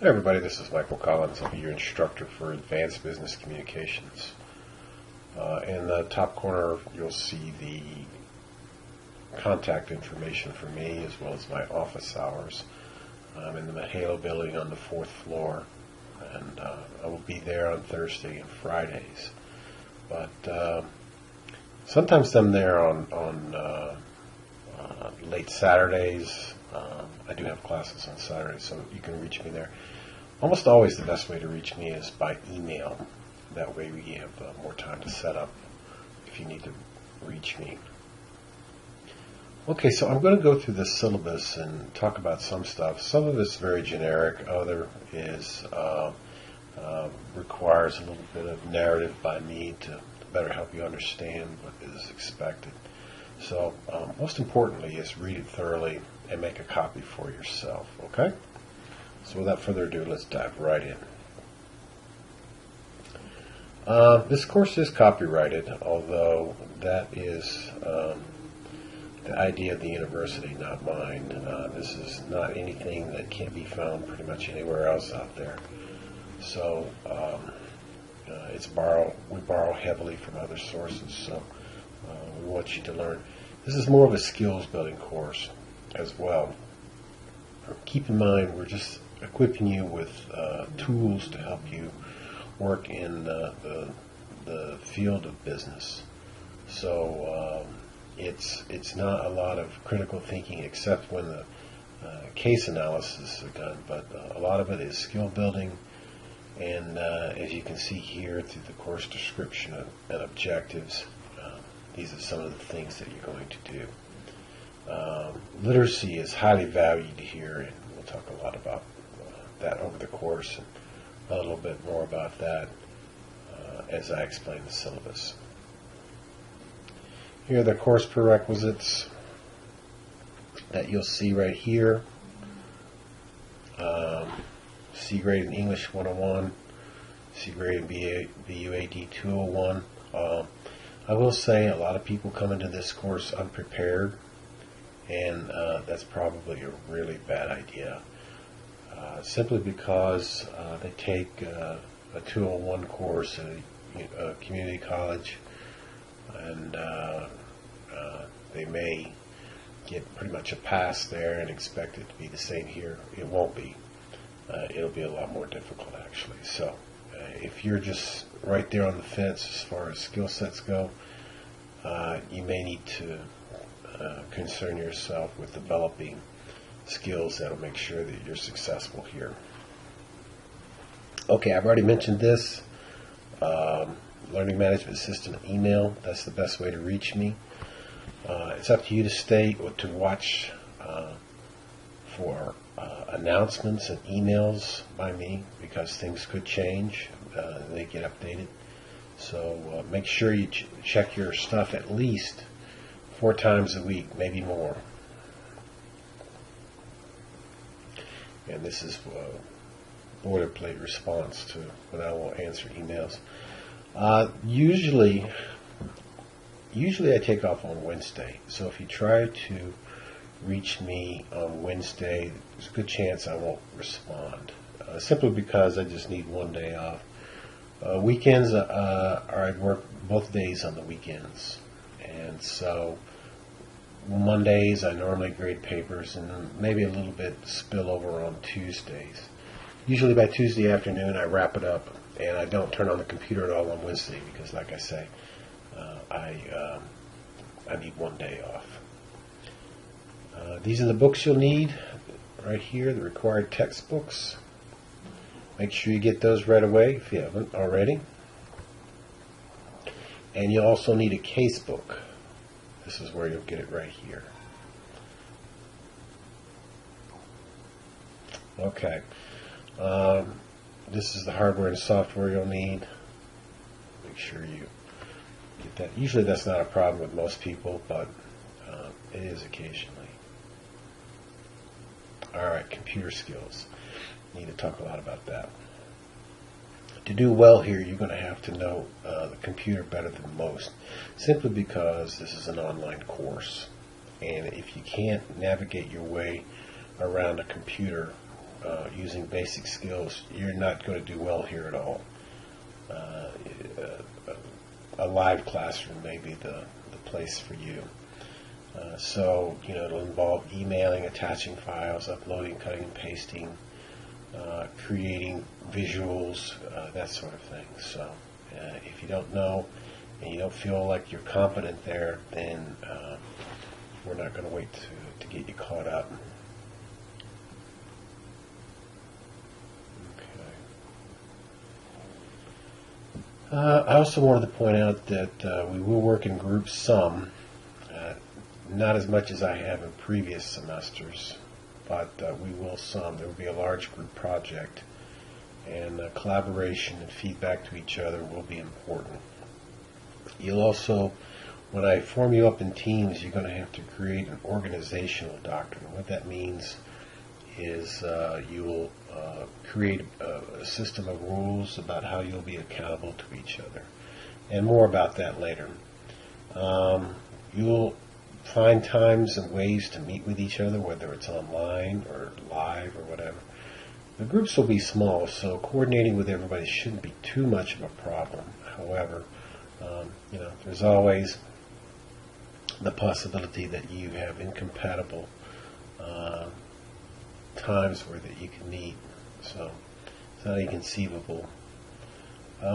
Hey everybody, this is Michael Collins. I'll be your instructor for Advanced Business Communications. In the top corner, you'll see the contact information for me as well as my office hours. I'm in the Mahalo building on the 4th floor, and I will be there on Thursday and Fridays. But sometimes I'm there on late Saturdays. I do have classes on Saturdays, so you can reach me there. Almost always the best way to reach me is by email. That way we have more time to set up if you need to reach me. Okay, so I'm going to go through the syllabus and talk about some stuff. Some of it's very generic. Other is requires a little bit of narrative by me to better help you understand what is expected. So most importantly is read it thoroughly and make a copy for yourself, okay? So without further ado, let's dive right in. This course is copyrighted, although that is the idea of the university, not mine. This is not anything that can be found pretty much anywhere else out there. So we borrow heavily from other sources, so we want you to learn. This is more of a skills building course as well. Keep in mind, we're just equipping you with tools to help you work in the field of business. So it's not a lot of critical thinking except when the case analysis is done, but a lot of it is skill building, and as you can see here through the course description and objectives, these are some of the things that you're going to do. Literacy is highly valued here, and we'll talk a lot about that over the course, and a little bit more about that as I explain the syllabus. Here are the course prerequisites that you'll see right here. C grade in English 101, C grade in BUAD 201. I will say a lot of people come into this course unprepared, and that's probably a really bad idea. Simply because they take a 201 course at a community college, and they may get pretty much a pass there and expect it to be the same here. It won't be. It'll be a lot more difficult, actually. So if you're just right there on the fence as far as skill sets go, you may need to concern yourself with developing skills that'll make sure that you're successful here. Okay, I've already mentioned this. Learning management system email, that's the best way to reach me. It's up to you to stay or to watch for announcements and emails by me, because things could change. They get updated. So make sure you check your stuff at least 4 times a week, maybe more. And this is boilerplate response to when I will answer emails. Usually I take off on Wednesday. So if you try to reach me on Wednesday, there's a good chance I won't respond. Simply because I just need one day off. Weekends, I work both days on the weekends. And so Mondays I normally grade papers, and then maybe a little bit spill over on Tuesdays. Usually by Tuesday afternoon I wrap it up, and I don't turn on the computer at all on Wednesday because, like I say, I need one day off. These are the books you'll need right here, the required textbooks. Make sure you get those right away if you haven't already. And you'll also need a case book. This is where you'll get it right here. Okay. This is the hardware and software you'll need. Make sure you get that. Usually that's not a problem with most people, but it is occasionally. Alright, computer skills. Need to talk a lot about that. To do well here, you're going to have to know the computer better than most, simply because this is an online course, and if you can't navigate your way around a computer using basic skills, you're not going to do well here at all. Uh, a live classroom may be the place for you. So, it'll involve emailing, attaching files, uploading, cutting and pasting, creating visuals, that sort of thing. So, if you don't know and you don't feel like you're competent there, then we're not going to wait to get you caught up. I also wanted to point out that we will work in groups some, not as much as I have in previous semesters, but we will some. There will be a large group project, and collaboration and feedback to each other will be important. You'll also, when I form you up in teams, you're going to have to create an organizational doctrine. What that means is you will create a system of rules about how you'll be accountable to each other. And more about that later. You'll find times and ways to meet with each other, whether it's online or live or whatever. The groups will be small, so coordinating with everybody shouldn't be too much of a problem. However, there's always the possibility that you have incompatible times where that you can meet, so it's not inconceivable.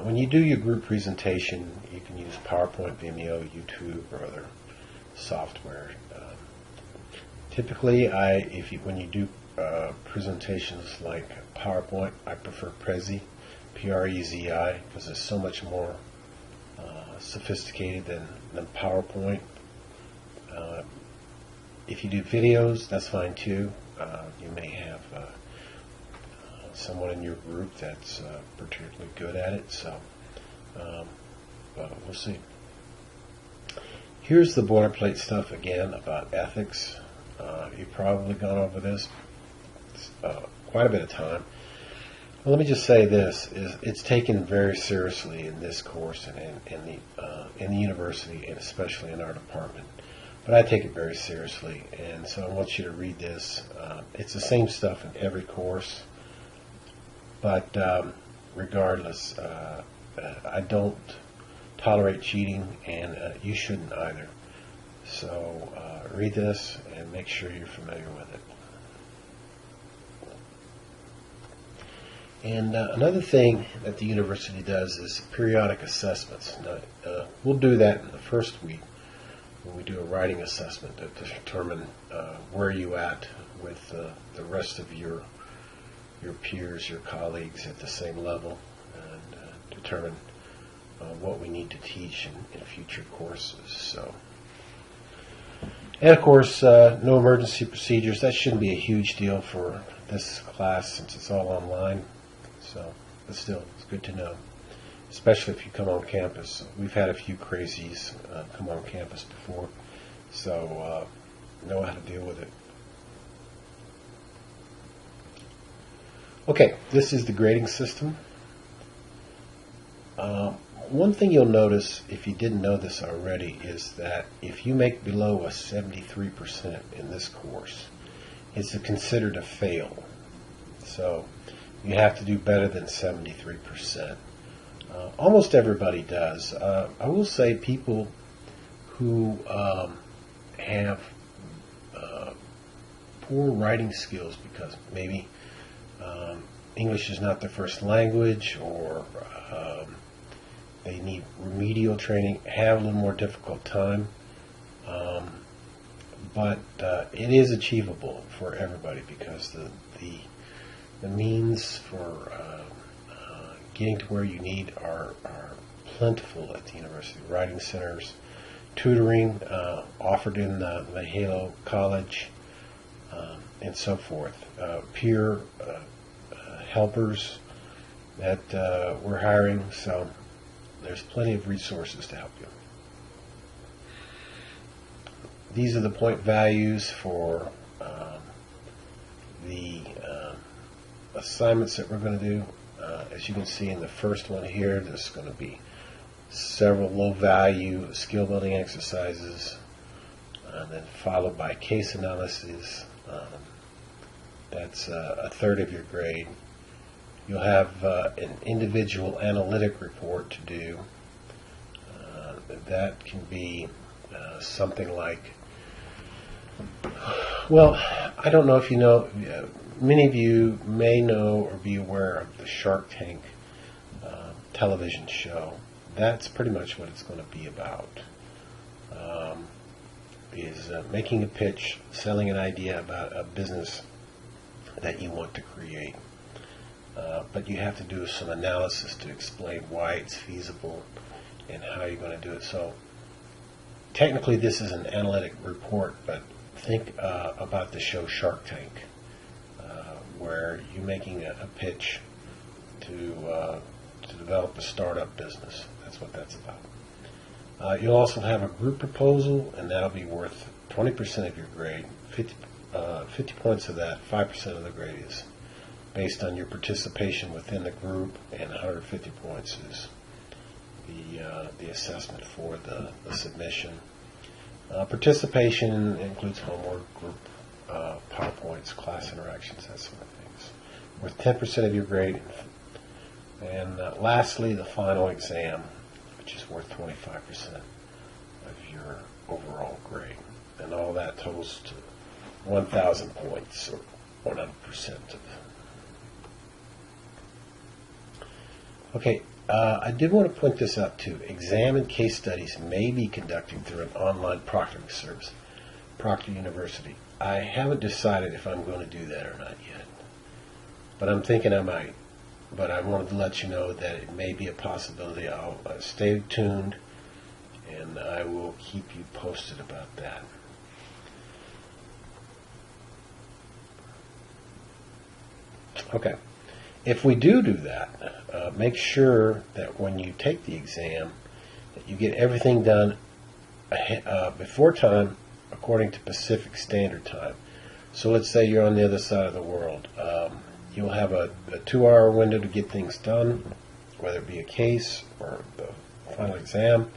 When you do your group presentation, you can use PowerPoint, Vimeo, YouTube, or other software. Typically, when you do presentations like PowerPoint, I prefer Prezi, P-R-E-Z-I, because it's so much more sophisticated than PowerPoint. If you do videos, that's fine too. You may have someone in your group that's particularly good at it, so we'll see. Here's the boilerplate stuff again about ethics. You've probably gone over this quite a bit of time. Well, let me just say this: it's taken very seriously in this course and in the university, and especially in our department. But I take it very seriously, and so I want you to read this. It's the same stuff in every course, but regardless, I don't tolerate cheating, and you shouldn't either. So read this and make sure you're familiar with it. And another thing that the university does is periodic assessments. Now, we'll do that in the first week when we do a writing assessment to determine where you're at with the rest of your peers, your colleagues at the same level, and determine what we need to teach in future courses. So, and of course, no emergency procedures. That shouldn't be a huge deal for this class since it's all online. So, but still, it's good to know, especially if you come on campus. We've had a few crazies come on campus before, so know how to deal with it. Okay, this is the grading system. One thing you'll notice, if you didn't know this already, is that if you make below a 73% in this course, it's considered a fail. So you have to do better than 73%. Almost everybody does. I will say people who have poor writing skills because maybe English is not their first language, or they need remedial training, have a little more difficult time. But it is achievable for everybody because the means for getting to where you need are plentiful at the university. Writing centers, tutoring offered in the Halo College, and so forth. Peer helpers that we're hiring, so there's plenty of resources to help you. These are the point values for the assignments that we're going to do. As you can see in the first one here, there's going to be several low-value skill-building exercises, and then followed by case analysis, That's a third of your grade. You'll have an individual analytic report to do. That can be something like, well, I don't know if you know, many of you may know or be aware of the Shark Tank television show. That's pretty much what it's going to be about. Is making a pitch, selling an idea about a business that you want to create. But you have to do some analysis to explain why it's feasible and how you're going to do it. So technically this is an analytic report, but think about the show Shark Tank, where you're making a pitch to develop a startup business. That's what that's about. You'll also have a group proposal, and that'll be worth 20% of your grade. 50 points of that, 5% of the grade is based on your participation within the group, and 150 points is the assessment for the submission. Participation includes homework, group PowerPoints, class interactions, that sort of things. Worth 10% of your grade. And lastly, the final exam, which is worth 25% of your overall grade. And all that totals to 1,000 points, or 100% of. Okay, I did want to point this out too. Exam and case studies may be conducted through an online proctoring service, Proctor University. I haven't decided if I'm going to do that or not yet, but I'm thinking I might. But I wanted to let you know that it may be a possibility. I'll stay tuned, and I will keep you posted about that. Okay. If we do that, make sure that when you take the exam, that you get everything done before time, according to Pacific Standard Time. So let's say you're on the other side of the world. You'll have a 2-hour window to get things done, whether it be a case or the final exam,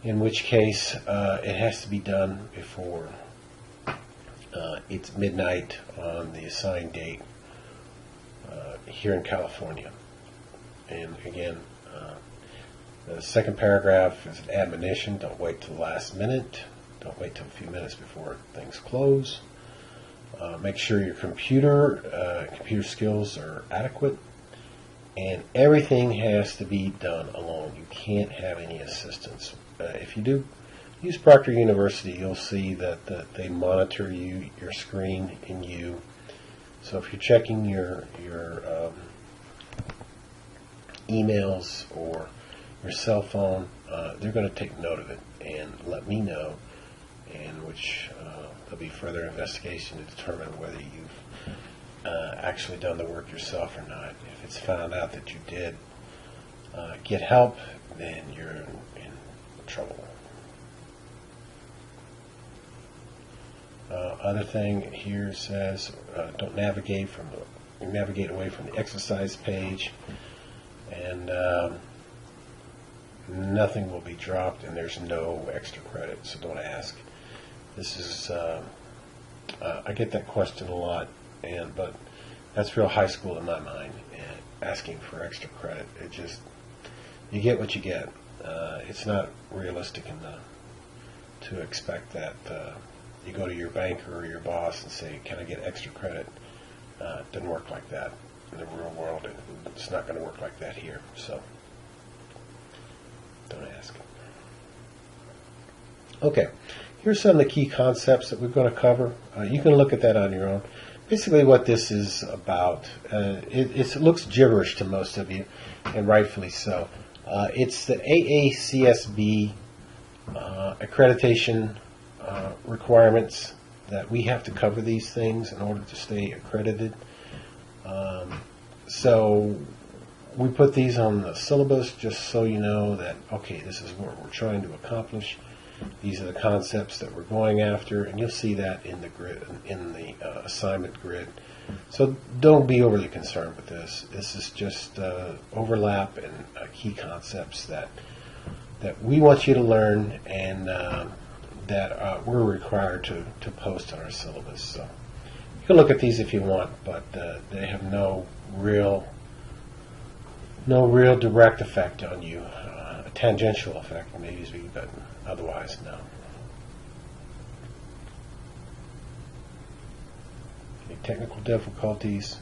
in which case it has to be done before it's midnight on the assigned date here in California. And again, the second paragraph is an admonition. Don't wait till the last minute. Don't wait till a few minutes before things close. Make sure your computer skills are adequate, and everything has to be done alone. You can't have any assistance. If you do use Proctor University, you'll see that they monitor your screen and you. So if you're checking your emails or your cell phone, they're going to take note of it and let me know, and which there'll be further investigation to determine whether you've actually done the work yourself or not. If it's found out that you did get help, then you're in trouble. Other thing here says don't navigate away from the exercise page, and nothing will be dropped, and there's no extra credit, so don't ask. This is I get that question a lot, but that's real high school in my mind. And asking for extra credit, you get what you get. It's not realistic to expect that. You go to your banker or your boss and say, "Can I get extra credit?" It doesn't work like that in the real world. It's not going to work like that here. So don't ask. Okay, here's some of the key concepts that we're going to cover. You can look at that on your own. Basically what this is about, it looks gibberish to most of you, and rightfully so. It's the AACSB accreditation requirements that we have to cover these things in order to stay accredited. So we put these on the syllabus just so you know that, okay, this is what we're trying to accomplish. These are the concepts that we're going after, and you'll see that in the grid, in the assignment grid. So don't be overly concerned with this. This is just overlap and key concepts that we want you to learn, and that we're required to post on our syllabus. So You can look at these if you want, but they have no real direct effect on you. A tangential effect maybe, but otherwise no. Any technical difficulties?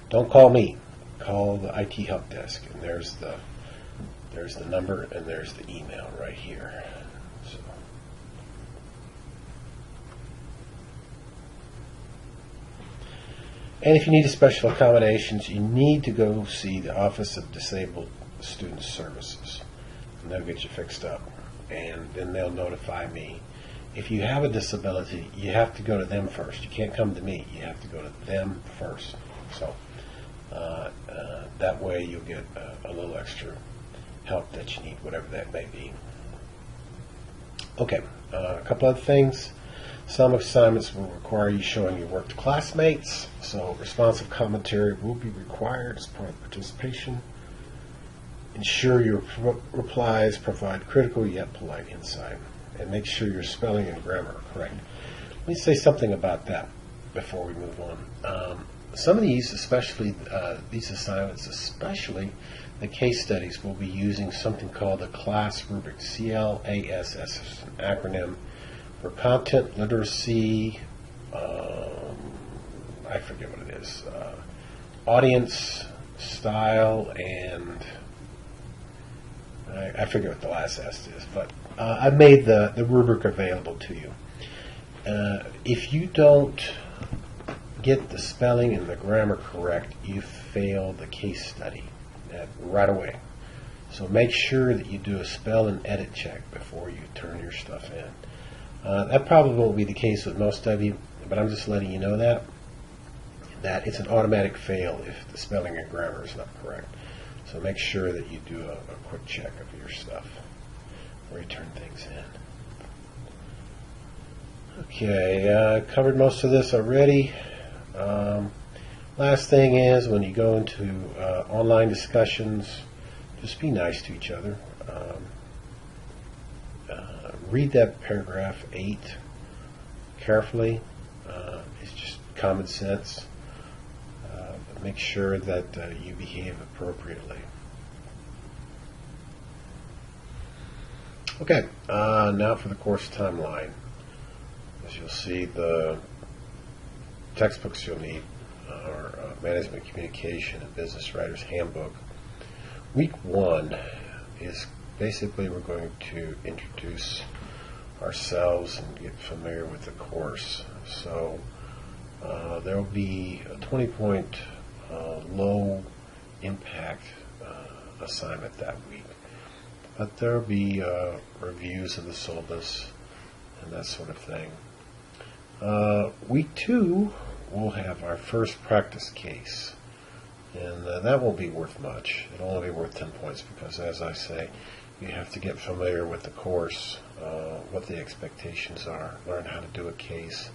Don't call me. Call the IT help desk, and there's the number and there's the email right here. So. And if you need special accommodations, you need to go see the Office of Disabled Student Services, and they'll get you fixed up, and then they'll notify me. If you have a disability, you have to go to them first. You can't come to me. You have to go to them first. So that way you'll get a little extra help that you need, whatever that may be. Okay, a couple other things. Some assignments will require you showing your work to classmates, so responsive commentary will be required as part of participation. Ensure your replies provide critical yet polite insight, and make sure your spelling and grammar are correct. Let me say something about that before we move on. Some of these, especially these assignments, especially the case studies, will be using something called the CLASS rubric, CLASS, is an acronym for content, literacy, I forget what it is, audience, style, and I forget what the last S is, but I made the rubric available to you. If you don't get the spelling and the grammar correct, you fail the case study right away. So make sure that you do a spell and edit check before you turn your stuff in. That probably won't be the case with most of you, but I'm just letting you know that it's an automatic fail if the spelling and grammar is not correct. So make sure that you do a quick check of your stuff before you turn things in. Okay, covered most of this already. Last thing is, when you go into online discussions, just be nice to each other. Read that paragraph 8 carefully. It's just common sense. Make sure that you behave appropriately. Okay, now for the course timeline. As you'll see, the textbooks you'll need are Management Communication and Business Writer's Handbook. Week 1 is basically we're going to introduce ourselves and get familiar with the course. So there will be a 20-point low impact assignment that week, but there will be reviews of the syllabus and that sort of thing. Week 2 we'll have our first practice case, and that won't be worth much. It'll only be worth 10 points because, as I say, you have to get familiar with the course, what the expectations are, learn how to do a case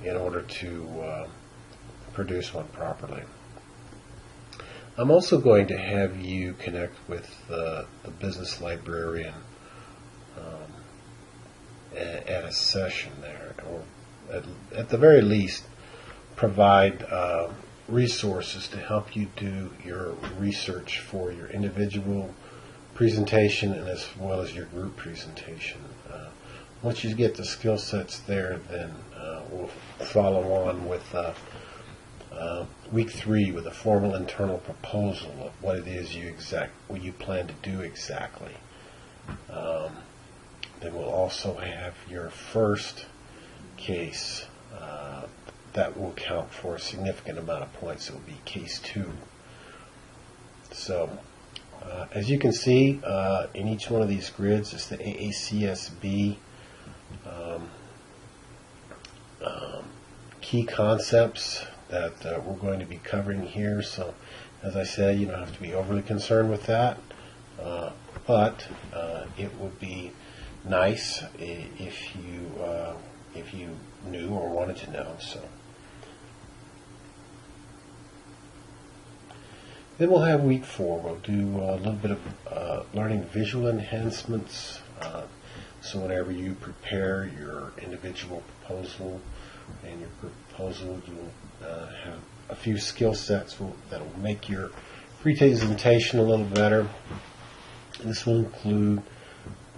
in order to produce one properly. I'm also going to have you connect with the business librarian at a session there, or at the very least provide resources to help you do your research for your individual presentation and as well as your group presentation. Once you get the skill sets there, then we'll follow on with week 3 with a formal internal proposal of what it is what you plan to do exactly. Then we'll also have your first case that will count for a significant amount of points. It will be case 2. So as you can see, in each one of these grids is the AACSB key concepts that we're going to be covering here. So as I said, you don't have to be overly concerned with that, but it would be nice if you knew or wanted to know. So then we'll have week 4. We'll do a little bit of learning visual enhancements. So whenever you prepare your individual proposal and your proposal. You'll have a few skill sets that will make your presentation a little better. This will include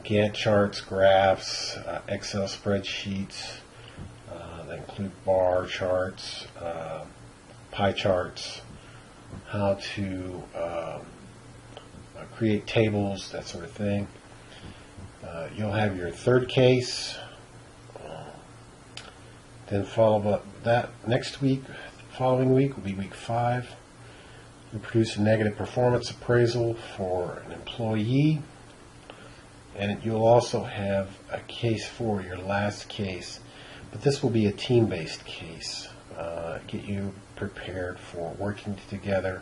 Gantt charts, graphs, Excel spreadsheets, that include bar charts, pie charts, how to create tables, that sort of thing. You'll have your third case. Then follow up that next week. Following week will be week 5. You'll produce a negative performance appraisal for an employee. And you'll also have a case for your last case. But this will be a team-based case. Get you prepared for working together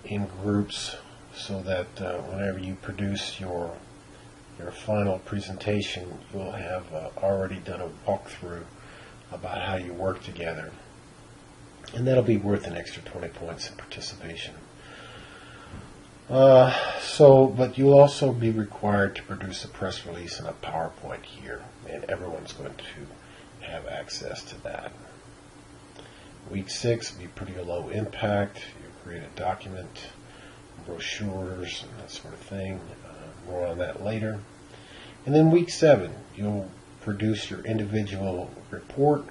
in groups so that whenever you produce your final presentation, you'll have already done a walkthrough about how you work together. And that'll be worth an extra 20 points in participation. But you'll also be required to produce a press release and a PowerPoint here, and everyone's going to have access to that. Week 6 will be pretty low impact. You create a document, brochures, and that sort of thing. More on that later. And then week 7, you'll produce your individual report.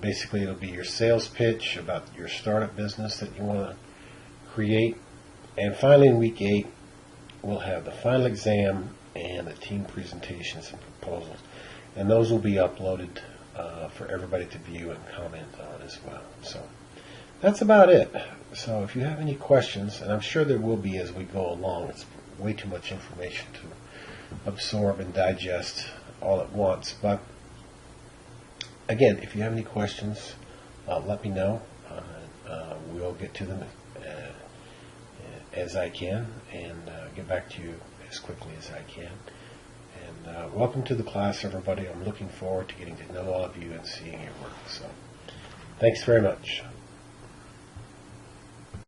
Basically, it'll be your sales pitch about your startup business that you want to create. And finally, in week 8, we'll have the final exam and the team presentations and proposals. And those will be uploaded for everybody to view and comment on as well. So that's about it. So if you have any questions, and I'm sure there will be as we go along, it's way too much information to absorb and digest all at once. But again, if you have any questions, let me know. We'll get to them as I can and get back to you as quickly as I can. And welcome to the class, everybody. I'm looking forward to getting to know all of you and seeing your work. So thanks very much.